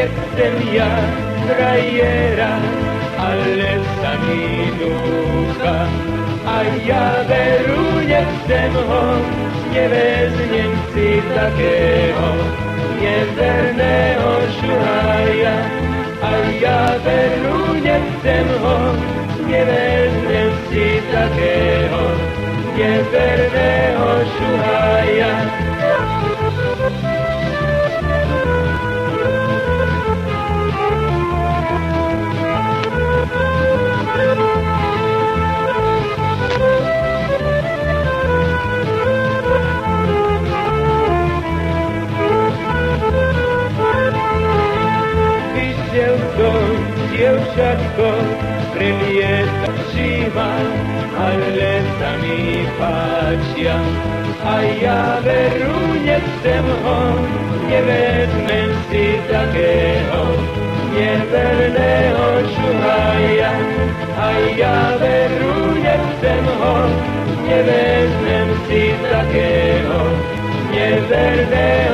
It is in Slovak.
nechcem ja frajera, ale sa mi núka. A ja veru nechcem ho, nevezmem si takého neverného šuhaja. A ja veru nechcem ho, nevezmem si takého neverného šuhaja. Dievčatko, prelietači ma, ale sa mi páčia. A ja veru nechcem ho, nevezmem si takého neverného šuhaja. A ja veru nechcem ho, nevezmem si takého neverného